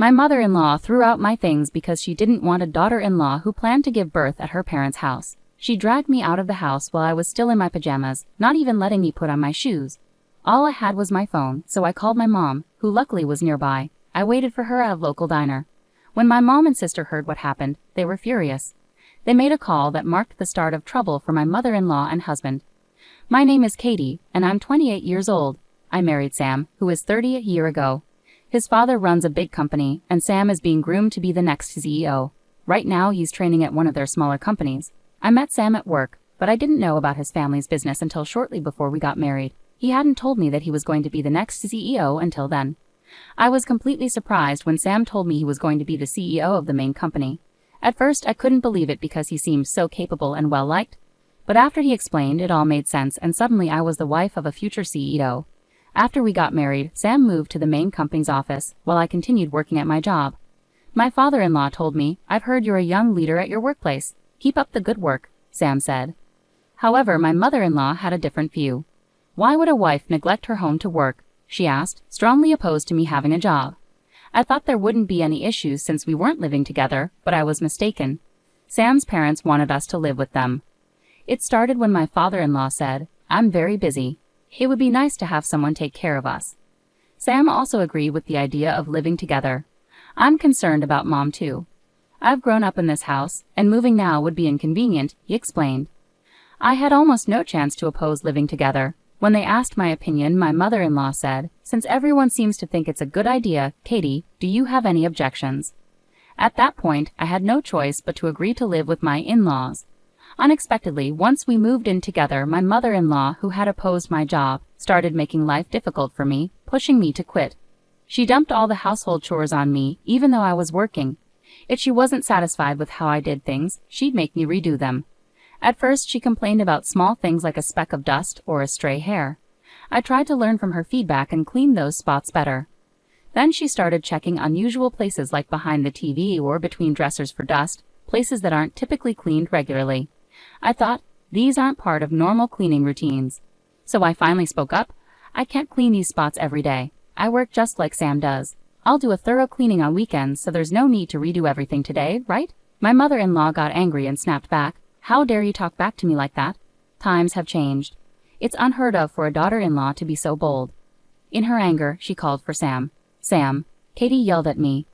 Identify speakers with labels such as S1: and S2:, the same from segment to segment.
S1: My mother-in-law threw out my things because she didn't want a daughter-in-law who planned to give birth at her parents' house. She dragged me out of the house while I was still in my pajamas, not even letting me put on my shoes. All I had was my phone, so I called my mom, who luckily was nearby. I waited for her at a local diner. When my mom and sister heard what happened, they were furious. They made a call that marked the start of trouble for my mother-in-law and husband. My name is Katie, and I'm 28 years old. I married Sam, who is 30 a year ago. His father runs a big company, and Sam is being groomed to be the next CEO. Right now, he's training at one of their smaller companies. I met Sam at work, but I didn't know about his family's business until shortly before we got married. He hadn't told me that he was going to be the next CEO until then. I was completely surprised when Sam told me he was going to be the CEO of the main company. At first, I couldn't believe it because he seemed so capable and well-liked. But after he explained, it all made sense, and suddenly I was the wife of a future CEO. After we got married, Sam moved to the main company's office, while I continued working at my job. My father-in-law told me, "I've heard you're a young leader at your workplace. Keep up the good work," Sam said. However, my mother-in-law had a different view. "Why would a wife neglect her home to work?" she asked, strongly opposed to me having a job. I thought there wouldn't be any issues since we weren't living together, but I was mistaken. Sam's parents wanted us to live with them. It started when my father-in-law said, "I'm very busy. It would be nice to have someone take care of us." Sam also agreed with the idea of living together. "I'm concerned about Mom too. I've grown up in this house, and moving now would be inconvenient," he explained. I had almost no chance to oppose living together. When they asked my opinion, my mother-in-law said, "Since everyone seems to think it's a good idea, Katie, do you have any objections?" At that point, I had no choice but to agree to live with my in-laws. Unexpectedly, once we moved in together, my mother-in-law, who had opposed my job, started making life difficult for me, pushing me to quit. She dumped all the household chores on me, even though I was working. If she wasn't satisfied with how I did things, she'd make me redo them. At first, she complained about small things like a speck of dust or a stray hair. I tried to learn from her feedback and clean those spots better. Then she started checking unusual places like behind the TV or between dressers for dust, places that aren't typically cleaned regularly. I thought, these aren't part of normal cleaning routines. So I finally spoke up. "I can't clean these spots every day. I work just like Sam does. I'll do a thorough cleaning on weekends, so there's no need to redo everything today, right?" My mother-in-law got angry and snapped back. "How dare you talk back to me like that? Times have changed. It's unheard of for a daughter-in-law to be so bold." In her anger, she called for Sam. "Sam," Katie yelled at me.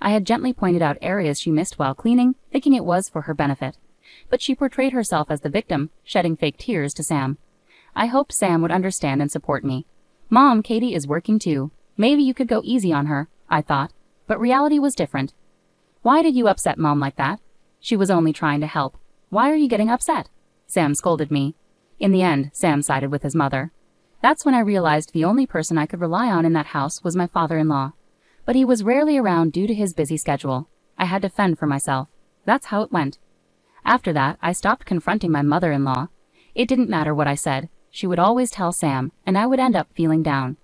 S1: I had gently pointed out areas she missed while cleaning, thinking it was for her benefit. But she portrayed herself as the victim, shedding fake tears to Sam. I hoped Sam would understand and support me. "Mom, Katie is working too. Maybe you could go easy on her," I thought. But reality was different. "Why did you upset Mom like that? She was only trying to help. Why are you getting upset?" Sam scolded me. In the end, Sam sided with his mother. That's when I realized the only person I could rely on in that house was my father-in-law. But he was rarely around due to his busy schedule. I had to fend for myself. That's how it went. After that, I stopped confronting my mother-in-law. It didn't matter what I said. She would always tell Sam, and I would end up feeling down.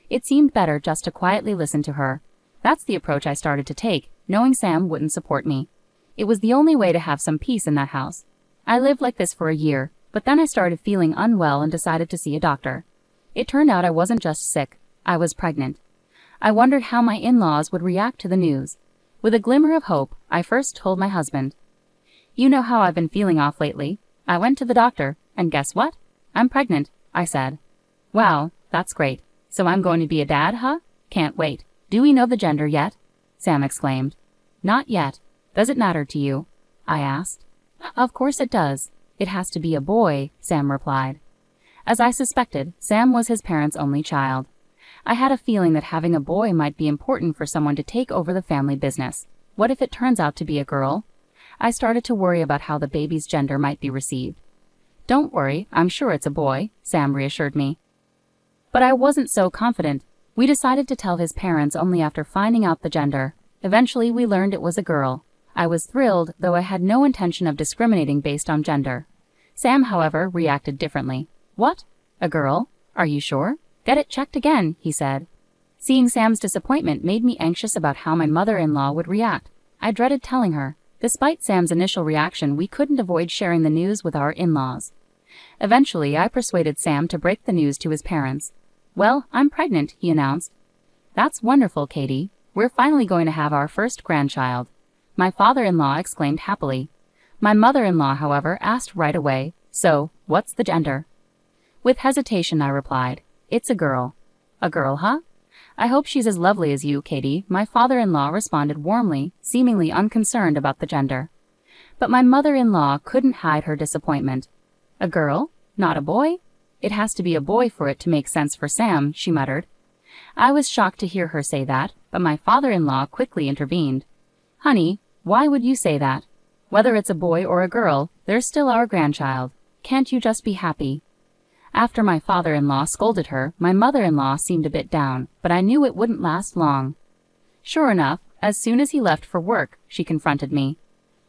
S1: It seemed better just to quietly listen to her. That's the approach I started to take, knowing Sam wouldn't support me. It was the only way to have some peace in that house. I lived like this for a year, but then I started feeling unwell and decided to see a doctor. It turned out I wasn't just sick, I was pregnant. I wondered how my in-laws would react to the news. With a glimmer of hope, I first told my husband. "You know how I've been feeling off lately. I went to the doctor, and guess what? I'm pregnant," I said. "Wow, that's great. So I'm going to be a dad, huh? Can't wait. Do we know the gender yet?" Sam exclaimed. "Not yet. Does it matter to you?" I asked. "Of course it does. It has to be a boy," Sam replied. As I suspected, Sam was his parents' only child. I had a feeling that having a boy might be important for someone to take over the family business. What if it turns out to be a girl? I started to worry about how the baby's gender might be received. "Don't worry, I'm sure it's a boy," Sam reassured me. But I wasn't so confident. We decided to tell his parents only after finding out the gender. Eventually, we learned it was a girl. I was thrilled, though I had no intention of discriminating based on gender. Sam, however, reacted differently. "What? A girl? Are you sure? Get it checked again," he said. Seeing Sam's disappointment made me anxious about how my mother-in-law would react. I dreaded telling her. Despite Sam's initial reaction, we couldn't avoid sharing the news with our in-laws. Eventually, I persuaded Sam to break the news to his parents. "Well, I'm pregnant," he announced. "That's wonderful, Katie. We're finally going to have our first grandchild," my father-in-law exclaimed happily. My mother-in-law, however, asked right away, "So, what's the gender?" With hesitation I replied, "It's a girl." "A girl, huh? I hope she's as lovely as you, Katie," my father-in-law responded warmly, seemingly unconcerned about the gender. But my mother-in-law couldn't hide her disappointment. "A girl? Not a boy? It has to be a boy for it to make sense for Sam," she muttered. I was shocked to hear her say that, but my father-in-law quickly intervened. "Honey, why would you say that? Whether it's a boy or a girl, they're still our grandchild. Can't you just be happy?" After my father-in-law scolded her, my mother-in-law seemed a bit down, but I knew it wouldn't last long. Sure enough, as soon as he left for work, she confronted me.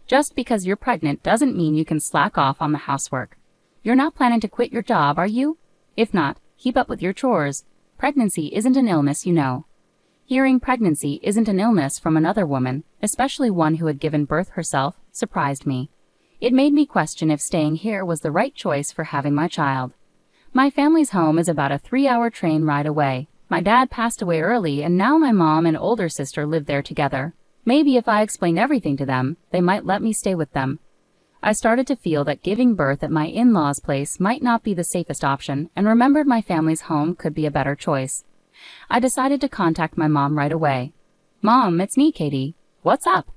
S1: "Just because you're pregnant doesn't mean you can slack off on the housework. You're not planning to quit your job, are you? If not, keep up with your chores. Pregnancy isn't an illness, you know." Hearing pregnancy isn't an illness from another woman, especially one who had given birth herself, surprised me. It made me question if staying here was the right choice for having my child. My family's home is about a 3-hour train ride away. My dad passed away early, and now my mom and older sister live there together. Maybe if I explain everything to them, they might let me stay with them. I started to feel that giving birth at my in-laws' place might not be the safest option, and remembered my family's home could be a better choice. I decided to contact my mom right away. "Mom, it's me, Katie. What's up?"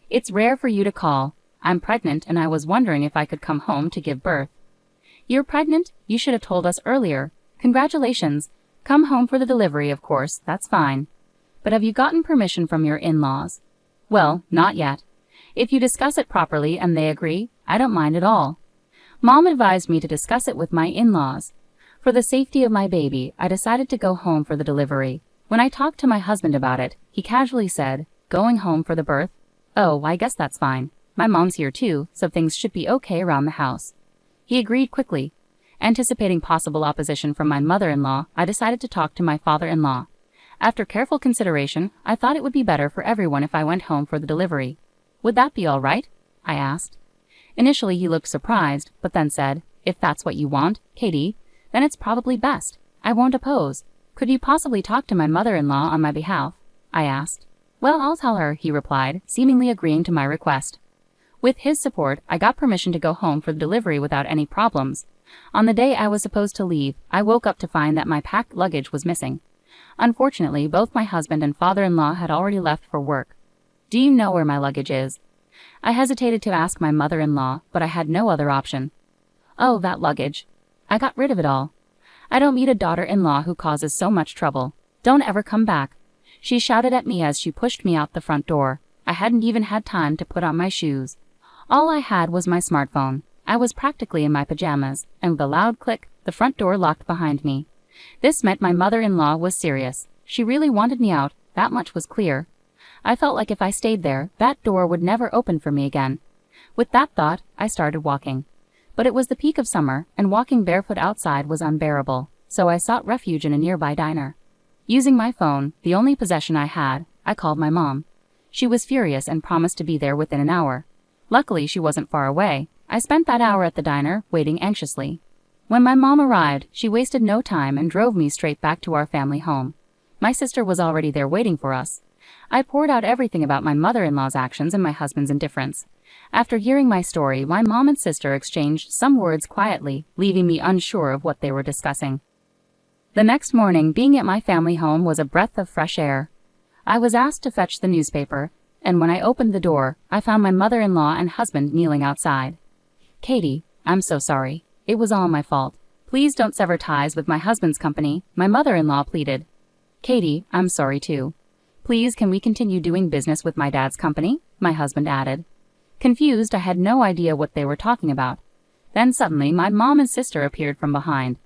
S1: "It's rare for you to call. I'm pregnant, and I was wondering if I could come home to give birth." "You're pregnant? You should have told us earlier. Congratulations. Come home for the delivery, of course, that's fine. But have you gotten permission from your in-laws?" "Well, not yet. If you discuss it properly and they agree, I don't mind at all." Mom advised me to discuss it with my in-laws. For the safety of my baby, I decided to go home for the delivery. When I talked to my husband about it, he casually said, "Going home for the birth? Oh, I guess that's fine. My mom's here too, so things should be okay around the house." He agreed quickly. Anticipating possible opposition from my mother-in-law, I decided to talk to my father-in-law. After careful consideration, I thought it would be better for everyone if I went home for the delivery. "Would that be all right?" I asked. Initially he looked surprised, but then said, "If that's what you want, Katie, then it's probably best. I won't oppose. Could you possibly talk to my mother-in-law on my behalf?" I asked. "Well, I'll tell her," he replied, seemingly agreeing to my request. With his support, I got permission to go home for the delivery without any problems. On the day I was supposed to leave, I woke up to find that my packed luggage was missing. Unfortunately, both my husband and father-in-law had already left for work. "Do you know where my luggage is?" I hesitated to ask my mother-in-law, but I had no other option. "Oh, that luggage. I got rid of it all. I don't need a daughter-in-law who causes so much trouble. Don't ever come back," she shouted at me as she pushed me out the front door. I hadn't even had time to put on my shoes. All I had was my smartphone. I was practically in my pajamas, and with a loud click, the front door locked behind me. This meant my mother-in-law was serious. She really wanted me out, that much was clear. I felt like if I stayed there, that door would never open for me again. With that thought, I started walking. But it was the peak of summer, and walking barefoot outside was unbearable, so I sought refuge in a nearby diner. Using my phone, the only possession I had, I called my mom. She was furious and promised to be there within an hour. Luckily, she wasn't far away. I spent that hour at the diner, waiting anxiously. When my mom arrived, she wasted no time and drove me straight back to our family home. My sister was already there waiting for us. I poured out everything about my mother-in-law's actions and my husband's indifference. After hearing my story, my mom and sister exchanged some words quietly, leaving me unsure of what they were discussing. The next morning, being at my family home was a breath of fresh air. I was asked to fetch the newspaper, and when I opened the door, I found my mother-in-law and husband kneeling outside. "Katie, I'm so sorry. It was all my fault. Please don't sever ties with my husband's company," my mother-in-law pleaded. "Katie, I'm sorry too. Please, can we continue doing business with my dad's company?" my husband added. Confused, I had no idea what they were talking about. Then suddenly, my mom and sister appeared from behind.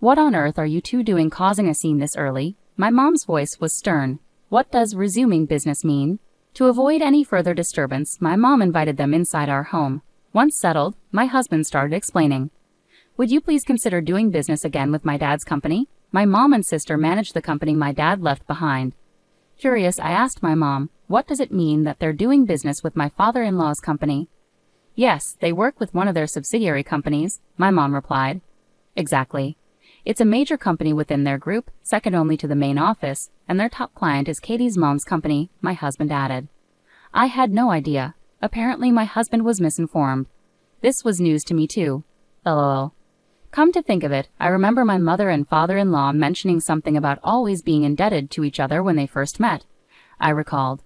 S1: "What on earth are you two doing causing a scene this early?" My mom's voice was stern. "What does resuming business mean?" To avoid any further disturbance, my mom invited them inside our home. Once settled, my husband started explaining. "Would you please consider doing business again with my dad's company? My mom and sister manage the company my dad left behind." Curious, I asked my mom, "What does it mean that they're doing business with my father-in-law's company?" "Yes, they work with one of their subsidiary companies," my mom replied. "Exactly. It's a major company within their group, second only to the main office, and their top client is Katie's mom's company, my husband added. I had no idea. Apparently my husband was misinformed. This was news to me too. LOL. Come to think of it, I remember my mother and father-in-law mentioning something about always being indebted to each other when they first met. I recalled.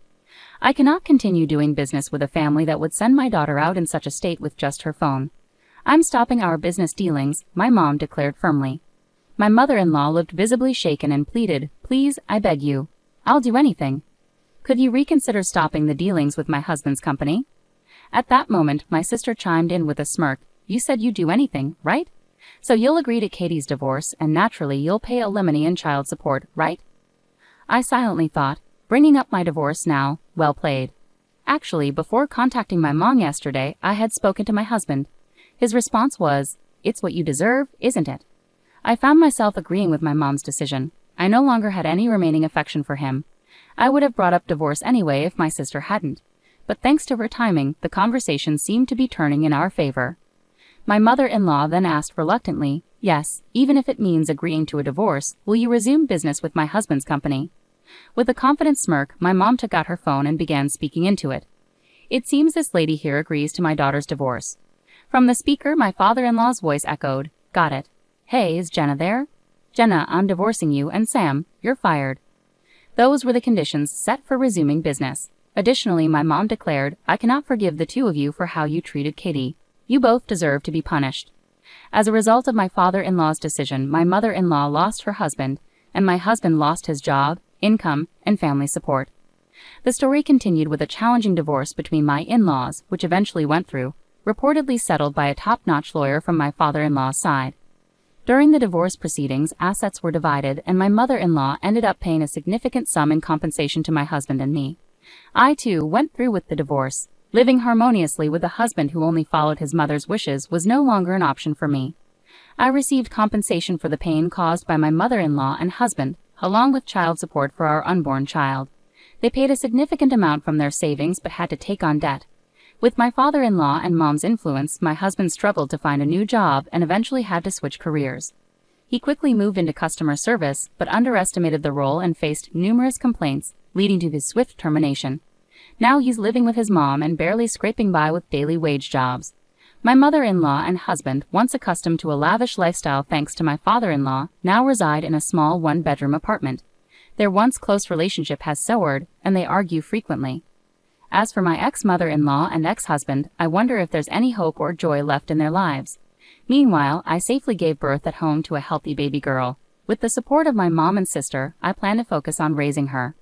S1: I cannot continue doing business with a family that would send my daughter out in such a state with just her phone. I'm stopping our business dealings, my mom declared firmly. My mother-in-law looked visibly shaken and pleaded, please, I beg you. I'll do anything. Could you reconsider stopping the dealings with my husband's company? At that moment, my sister chimed in with a smirk. You said you'd do anything, right? So you'll agree to Katie's divorce, and naturally you'll pay alimony and child support, right? I silently thought, bringing up my divorce now, well played. Actually, before contacting my mom yesterday, I had spoken to my husband. His response was, it's what you deserve, isn't it? I found myself agreeing with my mom's decision. I no longer had any remaining affection for him. I would have brought up divorce anyway if my sister hadn't. But thanks to her timing, the conversation seemed to be turning in our favor. My mother-in-law then asked reluctantly, yes, even if it means agreeing to a divorce, will you resume business with my husband's company? With a confident smirk, my mom took out her phone and began speaking into it. It seems this lady here agrees to my daughter's divorce. From the speaker, my father-in-law's voice echoed, got it. Hey, is Jenna there? Jenna, I'm divorcing you, and Sam, you're fired. Those were the conditions set for resuming business. Additionally, my mom declared, I cannot forgive the two of you for how you treated Katie. You both deserve to be punished. As a result of my father-in-law's decision, my mother-in-law lost her husband, and my husband lost his job, income, and family support. The story continued with a challenging divorce between my in-laws, which eventually went through, reportedly settled by a top-notch lawyer from my father-in-law's side. During the divorce proceedings, assets were divided, and my mother-in-law ended up paying a significant sum in compensation to my husband and me. I, too, went through with the divorce. Living harmoniously with a husband who only followed his mother's wishes was no longer an option for me. I received compensation for the pain caused by my mother-in-law and husband, along with child support for our unborn child. They paid a significant amount from their savings but had to take on debt. With my father-in-law and mom's influence, my husband struggled to find a new job and eventually had to switch careers. He quickly moved into customer service, but underestimated the role and faced numerous complaints, leading to his swift termination. Now he's living with his mom and barely scraping by with daily wage jobs. My mother-in-law and husband, once accustomed to a lavish lifestyle thanks to my father-in-law, now reside in a small one-bedroom apartment. Their once close relationship has soured, and they argue frequently. As for my ex-mother-in-law and ex-husband, I wonder if there's any hope or joy left in their lives. Meanwhile, I safely gave birth at home to a healthy baby girl. With the support of my mom and sister, I plan to focus on raising her.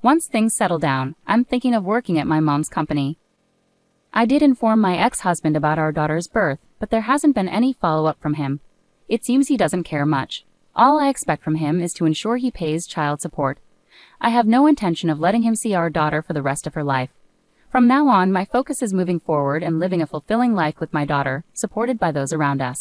S1: Once things settle down, I'm thinking of working at my mom's company. I did inform my ex-husband about our daughter's birth, but there hasn't been any follow-up from him. It seems he doesn't care much. All I expect from him is to ensure he pays child support. I have no intention of letting him see our daughter for the rest of her life. From now on, my focus is moving forward and living a fulfilling life with my daughter, supported by those around us.